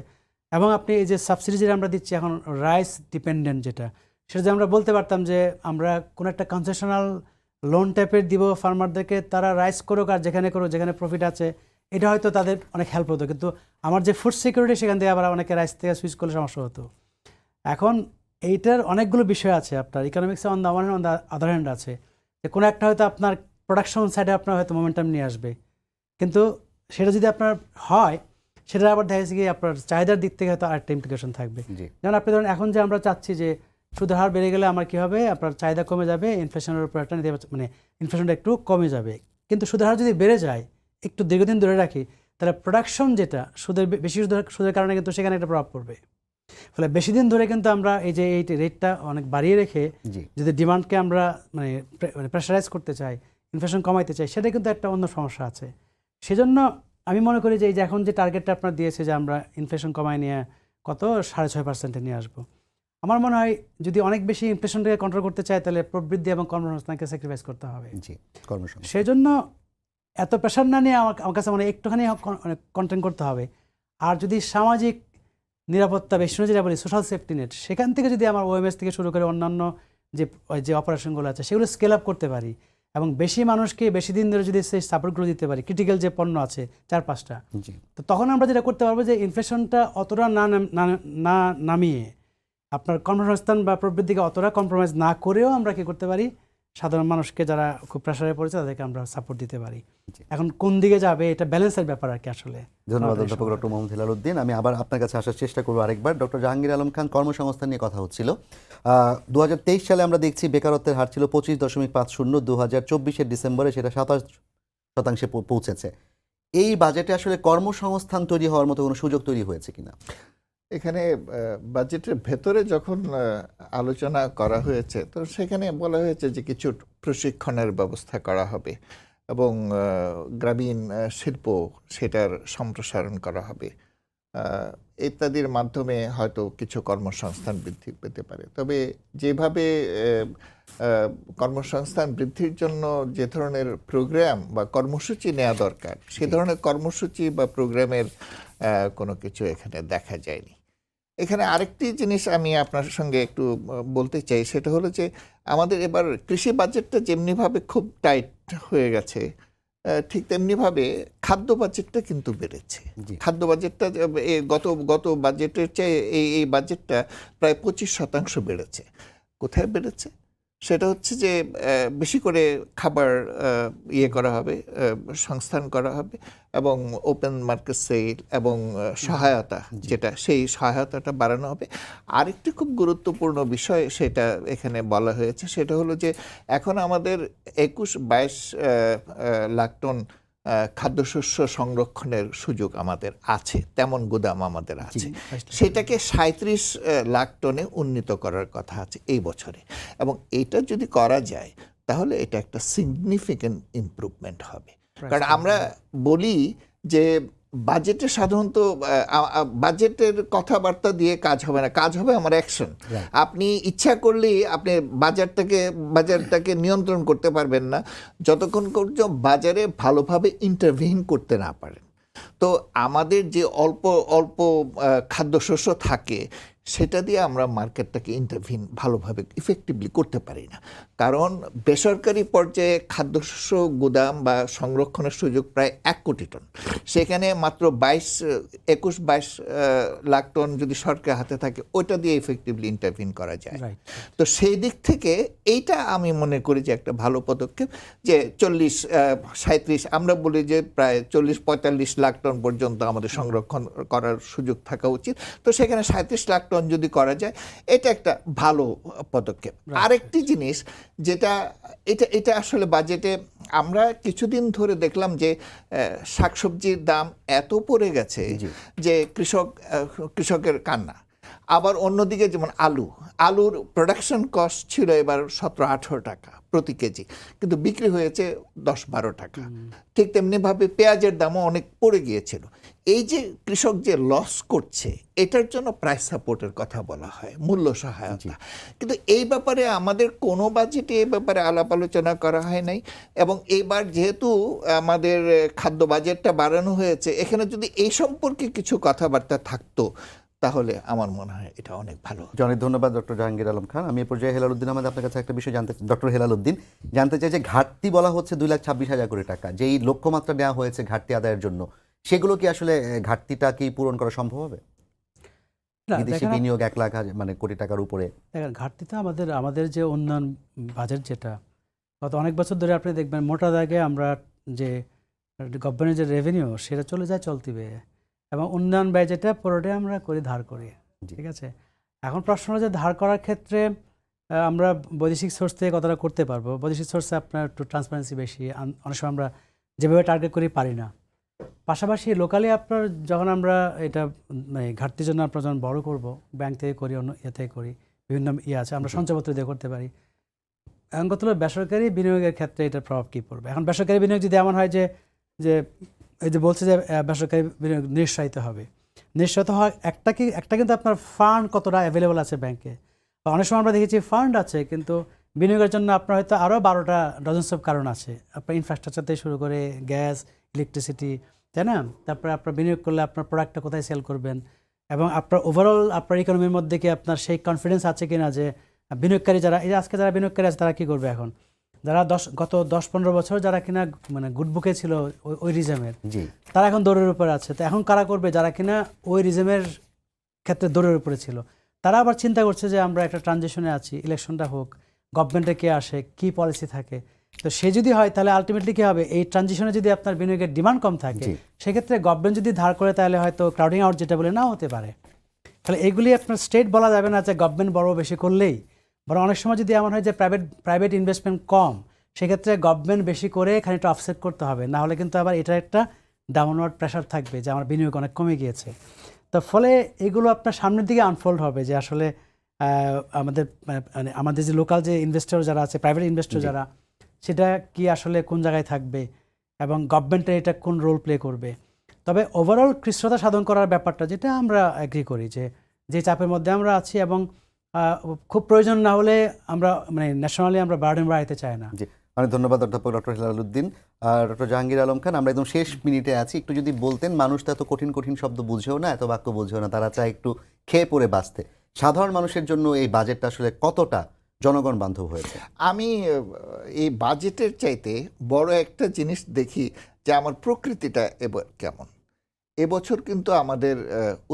এবং আপনি এই যে সাবসিডি যেটা আমরা দিচ্ছি এখন রাইস ডিপেন্ডেন্ট যেটা, সেটা যে আমরা বলতে পারতাম যে আমরা কোনো একটা কনসেশনাল লোন টাইপের দিব ফার্মারদেরকে, তারা রাইস করুক আর যেখানে করুক, যেখানে প্রফিট আছে, এটা হয়তো তাদের অনেক হেল্প হতো। কিন্তু আমার যে ফুড সিকিউরিটি, সেখান থেকে আবার অনেকে রাইস থেকে সুইচ করলে সমস্যা হতো। এখন এইটার অনেকগুলো বিষয় আছে, আপনার ইকোনমিক্সে on the one hand on the other hand আছে, যে কোনো একটা হয়তো আপনার প্রোডাকশন সাইডে আপনার হয়তো মোমেন্টাম নিয়ে আসবে, কিন্তু সেটা যদি আপনার হয়, সেটা আবার দেখা যাচ্ছে কি আপনার চাহিদার দিক থেকে হয়তো আরেকটা ইমপ্লিকেশন থাকবে। জি। যেমন আপনি ধরেন এখন যে আমরা চাচ্ছি যে সুদের হার বেড়ে গেলে আমার কী হবে, আপনার চাহিদা কমে যাবে, ইনফ্লেশনের উপর একটা মানে ইনফ্লেশনটা একটু কমে যাবে। কিন্তু সুদের হার যদি বেড়ে যায়, একটু দীর্ঘদিন ধরে রাখি, তাহলে প্রোডাকশন যেটা বেশি সুদের কারণে কিন্তু সেখানে একটা প্রভাব পড়বে। ফলে বেশি দিন ধরে কিন্তু আমরা এই যে এই রেটটা অনেক বাড়িয়ে রেখে জি। যদি ডিমান্ডকে আমরা মানে প্রেশারাইজ করতে চাই, ইনফ্লেশন কমাইতে চাই, সেটা কিন্তু একটা অন্য সমস্যা আছে। সেজন্য আমি মনে করি যে এই যে এখন যে টার্গেটটা আপনার দিয়েছে যে আমরা ইনফ্লেশন কমায় নিয়ে কত 6.5% নিয়ে আসবো, আমার মনে হয় যদি অনেক বেশি ইনফ্লেশনটাকে কন্ট্রোল করতে চায়, তাহলে প্রবৃদ্ধি এবং কর্মসংস্থানকে স্যাক্রিফাইস করতে হবে। জি। কর্মসংস্থান। সেজন্য এত প্রেশার না নিয়ে আমার কাছে মানে একটুখানি কন্টেন্ট করতে হবে। আর যদি সামাজিক নিরাপত্তা বেশি যেটা বলি সোশ্যাল সেফটি নেট, সেখান থেকে যদি আমার ওএমএস থেকে শুরু করে অন্যান্য যে অপারেশনগুলো আছে সেগুলো স্কেল আপ করতে পারি এবং বেশি মানুষকে বেশি দিন ধরে যদি সেই সাপোর্টগুলো দিতে পারি, ক্রিটিক্যাল যে পণ্য আছে 4-5টা, জি তো তখন আমরা যেটা করতে পারবো যে ইনফ্লেশনটা অতটা না নামিয়ে আপনার কর্মসংস্থান বা প্রবৃদ্ধিকে অতটা কম্প্রোমাইজ না করেও আমরা কি করতে পারি, সাধারণ মানুষকে যারা খুব প্রেশারে পড়েছে তাদেরকে আমরা সাপোর্ট দিতে পারি। জি। এখন কোন দিকে যাবে এটা ব্যালেন্সের ব্যাপার আর কি আসলে। ধন্যবাদ আমাদের অধ্যাপক সময়। ডক্টর মোহাম্মদ হেলাল উদ্দিন। আমি আবার আপনার কাছে আসার চেষ্টা করবো আরেকবার। ডক্টর জাহাঙ্গীর আলম খান, কর্মসংস্থান নিয়ে কথা হচ্ছিল। 2023 সালে আমরা দেখছি বেকারত্বের হার ছিল 25.50, 2024 ডিসেম্বরে সেটা 27% পৌঁছেছে। এই বাজেটে আসলে কর্মসংস্থান তৈরি হওয়ার মতো কোনো সুযোগ তৈরি হয়েছে কিনা? এখানে বাজেটের ভেতরে যখন আলোচনা করা হয়েছে, তো সেখানে বলা হয়েছে যে কিছু প্রশিক্ষণের ব্যবস্থা করা হবে এবং গ্রামীণ শিল্প সেটার সম্প্রসারণ করা হবে, ইত্যাদির মাধ্যমে হয়তো কিছু কর্মসংস্থান বৃদ্ধি পেতে পারে। তবে যেভাবে কর্মসংস্থান বৃদ্ধির জন্য যে ধরনের প্রোগ্রাম বা কর্মসূচি নেওয়া দরকার, সে ধরনের কর্মসূচি বা প্রোগ্রামের কোনো কিছু এখানে দেখা যায়নি। এখানে আরেকটি জিনিস আমি আপনার সঙ্গে একটু বলতে চাই, সেটা হলো যে আমাদের এবার কৃষি বাজেটটা যেমনিভাবে খুব টাইট হয়ে গেছে, ঠিক তেমনিভাবে খাদ্য বাজেটটা কিন্তু বেড়েছে। জি। খাদ্য বাজেটটা গত বাজেটের চেয়ে এই বাজেটটা প্রায় 25% বেড়েছে। কোথায় বেড়েছে? সেটা হচ্ছে যে বেশি করে খাবার করা হবে, সংস্থান করা হবে এবং ওপেন মার্কেট সেল এবং সহায়তা, যেটা সেই সহায়তাটা বাড়ানো হবে। আরেকটি খুব গুরুত্বপূর্ণ বিষয় সেটা এখানে বলা হয়েছে, সেটা হলো যে এখন আমাদের 21-22 লাখ টন খাদ্যশস্য সংরক্ষণের সুযোগ আমাদের আছে, তেমন গুদাম আমাদের আছে। সেটাকে 37 লাখ টনে উন্নীত করার কথা আছে এই বছরে, এবং এটা যদি করা যায় তাহলে এটা একটা সিগনিফিক্যান্ট ইমপ্রুভমেন্ট হবে। কারণ আমরা বলি যে বাজেটে সাধারণত বাজেটের কথাবার্তা দিয়ে কাজ হবে না, কাজ হবে আমার অ্যাকশন। আপনি ইচ্ছা করলেই আপনি বাজারটাকে নিয়ন্ত্রণ করতে পারবেন না যতক্ষণ পর্যন্ত বাজারে ভালোভাবে ইন্টারভিন করতে না পারেন। তো আমাদের যে অল্প অল্প খাদ্যশস্য থাকে সেটা দিয়ে আমরা মার্কেটটাকে ইন্টারভিন ভালোভাবে ইফেক্টিভলি করতে পারি না, কারণ বেসরকারি পর্যায়ে খাদ্যশস্য গুদাম বা সংরক্ষণের সুযোগ প্রায় 1 কোটি টন, সেখানে মাত্র 21-22 লাখ টন যদি সরকার হাতে থাকে ওইটা দিয়ে ইফেক্টিভলি ইন্টারভিন করা যায়। তো সেই দিক থেকে এইটা আমি মনে করি যে একটা ভালো পদক্ষেপ, যে 40-37 আমরা বলি যে প্রায় 40-45 লাখ টন পর্যন্ত আমাদের সংরক্ষণ করার সুযোগ থাকা উচিত। তো সেখানে 37 লাখ টন যদি করা যায় এটা একটা ভালো পদক্ষেপ। আরেকটি জিনিস যেটা এটা আসলে বাজেটে আমরা কিছুদিন ধরে দেখলাম যে শাকসবজির দাম এত পড়ে গেছে যে কৃষকের কান্না। আবার অন্যদিকে যেমন আলুর প্রোডাকশন কস্ট ছিল এবার 17-18 টাকা প্রতি কেজি, কিন্তু বিক্রি হয়েছে 10-12 টাকা। ঠিক তেমনিভাবে পেঁয়াজের দামও অনেক পড়ে গিয়েছিল। এই যে কৃষক যে লস করছে, এটার জন্য প্রাইস সাপোর্টের কথা বলা হয়, মূল্য সহায়তা, কিন্তু এই ব্যাপারে আমাদের কোনো বাজেটে এই ব্যাপারে আলাপ আলোচনা করা হয় নাই। এবং এইবার যেহেতু আমাদের খাদ্য বাজেটটা বাড়ানো হয়েছে, এখানে যদি এই সম্পর্কে কিছু কথাবার্তা থাকতো তাহলে আমার মনে হয় এটা অনেক ভালো। অনেক ধন্যবাদ ডক্টর জাহাঙ্গীর আলম খান। আমি এই পর্যায়ে হেলাল উদ্দিন আহমেদ আপনার কাছে একটা বিষয় ডক্টর হেলাল উদ্দিন জানতে চাই যে ঘাটতি বলা হচ্ছে 2,26,000 কোটি টাকা, যেই লক্ষ্যমাত্রা নেওয়া হয়েছে ঘাটতি আদায়ের জন্য, সেগুলো কি আসলে ঘাটতিটা কি পূরণ করা সম্ভব হবে? বিদেশি বিনিয়োগ 1 লাখ মানে কোটি টাকার উপরে। দেখেন ঘাটতি তো আমাদের যে উন্নয়ন বাজেট, যেটা গত অনেক বছর ধরে আপনি দেখবেন মোটা দাগে আমরা যে গভর্নমেন্টের যে রেভিনিউ সেটা চলে যায় চলতি ব্যয়ে, এবং উন্নয়ন ব্যয় যেটা পুরোটাই আমরা ধার করি। ঠিক আছে, এখন প্রশ্ন হলো যে ধার করার ক্ষেত্রে আমরা বৈদেশিক সোর্স থেকে কতটা করতে পারবো। বৈদেশিক সোর্সে আপনার একটু ট্রান্সপারেন্সি বেশি, অনেক সময় আমরা যেভাবে টার্গেট করি পারি না। পাশাপাশি লোকালি আপনার যখন আমরা এটা মানে ঘাটতির জন্য আপনার যখন বড় করবো, ব্যাংক থেকে করি, অন্য থেকে করি, বিভিন্ন আছে, আমরা সঞ্চয়পত্র দিয়ে করতে পারি। এখন কত বেসরকারি বিনিয়োগের ক্ষেত্রে এটার প্রভাব কী পড়বে? এখন বেসরকারি বিনিয়োগ যদি এমন হয় যে এই যে বলছে যে বেসরকারি বিনিয়োগ নিরুৎসাহিত হবে, নিরুৎসাহিত হওয়া একটা কিন্তু আপনার ফান্ড কতটা অ্যাভেলেবল আছে ব্যাংকে। অনেক সময় আমরা দেখেছি ফান্ড আছে কিন্তু বিনিয়োগের জন্য আপনার হয়তো আরও 12টা ডজন সব কারণ আছে। আপনার ইনফ্রাস্ট্রাকচার থেকে শুরু করে গ্যাস, ইলেকট্রিসিটি, তাই না? তারপরে আপনার বিনিয়োগ করলে আপনার প্রোডাক্টটা কোথায় সেল করবেন, এবং আপনার ওভারঅল আপনার ইকোনমির মধ্যে কি আপনার সেই কনফিডেন্স আছে কিনা যে বিনিয়োগকারী যারা, এই যে আজকে যারা বিনিয়োগকারী আছে তারা কী করবে এখন, যারা গত 10-15 বছর যারা কিনা মানে গুড বুকে ছিল ওই রিজমের, জি তারা এখন দৌড়ের উপরে আছে। তো এখন কারা করবে? যারা কিনা ওই রিজমের ক্ষেত্রে দৌড়ের উপরে ছিল, তারা আবার চিন্তা করছে যে আমরা একটা ট্রানজিশনে আছি, ইলেকশনটা হোক, গভর্নমেন্টে কে আসে, কি পলিসি থাকে। তো সে যদি হয় তাহলে আলটিমেটলি কী হবে, এই ট্রানজিশনে যদি আপনার বিনিয়োগের ডিমান্ড কম থাকে, জি। সেক্ষেত্রে গভর্নমেন্ট যদি ধার করে তাহলে হয়তো ক্রাউডিং আউট যেটা বলে নাও হতে পারে। তাহলে এইগুলি আপনার স্টেট বলা যাবে না যে গভর্নমেন্ট বড় বেশি করলেই, বরং অনেক সময় যদি এমন হয় যে প্রাইভেট ইনভেস্টমেন্ট কম, সেক্ষেত্রে গভর্নমেন্ট বেশি করে খানিকটা অফসেট করতে হবে, না হলে কিন্তু আবার এটা একটা ডাউনওয়ার্ড প্রেশার থাকবে যে আমার বিনিয়োগ অনেক কমে গিয়েছে। তো ফলে এগুলো আপনার সামনের দিকে আনফোল্ড হবে যে আসলে আমাদের যে লোকাল যে ইনভেস্টর যারা আছে, প্রাইভেট ইনভেস্টর যারা, সেটা কি আসলে কোন জায়গায় থাকবে এবং গভর্নমেন্টের এটা কোন রোল প্লে করবে। তবে ওভারঅল কৃষ্ণতা সাধন করার ব্যাপারটা, যেটা আমরা এগ্রি করি যে চাপের মধ্যে আমরা আছি, এবং খুব প্রয়োজন না হলে আমরা মানে ন্যাশনালি আমরা বার্ডেন বাড়াইতে চাই না। জি, অনেক ধন্যবাদ অধ্যাপক ডক্টর হেলাল উদ্দিন আর ডক্টর জাহাঙ্গীর আলম খান। আমরা একদম শেষ মিনিটে আছি, একটু যদি বলতেন, মানুষ তো এত কঠিন কঠিন শব্দ বুঝেও না, এত বাক্য বুঝেও না, তারা চায় একটু খেয়ে পড়ে বাঁচতে। সাধারণ মানুষের জন্য এই বাজেটটা আসলে কতটা জনগণ বান্ধব হয়েছে? আমি এই বাজেটের চাইতে বড় একটা জিনিস দেখি যে আমার প্রকৃতিটা এবার কেমন। এবছর কিন্তু আমাদের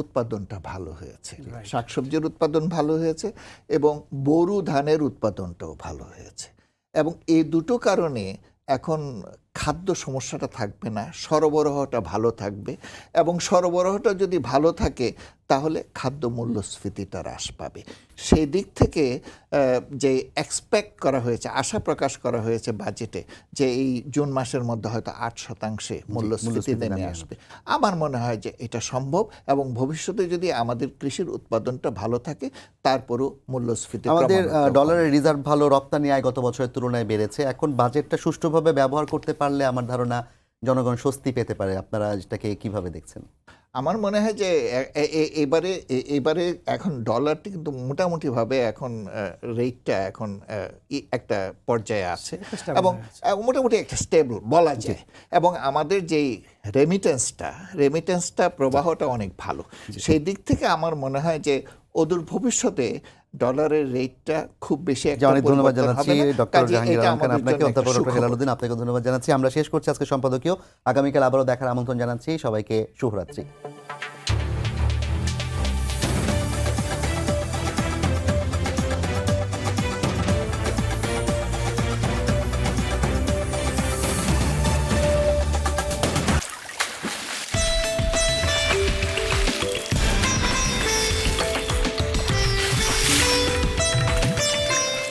উৎপাদনটা ভালো হয়েছে, শাকসবজির উৎপাদন ভালো হয়েছে এবং বোরো ধানের উৎপাদনটাও ভালো হয়েছে। এবং এই দুটো কারণে এখন খাদ্য সমস্যাটা থাকবে না, সরবরাহটা ভালো থাকবে, এবং সরবরাহটা যদি ভালো থাকে তাহলে খাদ্য মূল্যস্ফীতিটা হ্রাস পাবে। সেই দিক থেকে যে এক্সপেক্ট করা হয়েছে, আশা প্রকাশ করা হয়েছে বাজেটে, যে এই জুন মাসের মধ্যে হয়তো 8% মূল্যস্ফীতি নেমে আসবে, আমার মনে হয় যে এটা সম্ভব। এবং ভবিষ্যতে যদি আমাদের কৃষির উৎপাদনটা ভালো থাকে, তারপরও মূল্যস্ফীতি, আমাদের ডলারের রিজার্ভ ভালো, রপ্তানি আয় গত বছরের তুলনায় বেড়েছে। এখন বাজেটটা সুষ্ঠুভাবে ব্যবহার করতে পারলে আমার ধারণা জনগণ স্বস্তি পেতে পারে। আপনারা এটাকে কিভাবে দেখছেন? আমার মনে হয় যে এবারে এখন ডলারটি কিন্তু মোটামুটিভাবে এখন রেটটা এখন একটা পর্যায়ে আছে এবং মোটামুটি একটা স্টেবল বলা যায়। এবং আমাদের যেই রেমিটেন্সটা প্রবাহটা অনেক ভালো। সেই দিক থেকে আমার মনে হয় যে অদূর ভবিষ্যতে ডলারের রেটটা খুব বেশি একটা অনেক ধন্যবাদ পরিবর্তন জানাচ্ছি হবে না। ডক্টর কাজেই জাহাঙ্গীর এটা আলম খান, আমাদের আপনাকে, জন্য অধ্যাপক একটা ডক্টর হেলাল সুখবর। উদ্দিন, আপনাকে ধন্যবাদ জানাচ্ছি। আমরা শেষ করছি আজকে সম্পাদকীয়। আগামীকাল আবারও দেখার আমন্ত্রণ জানাচ্ছি সবাইকে। শুভরাত্রি।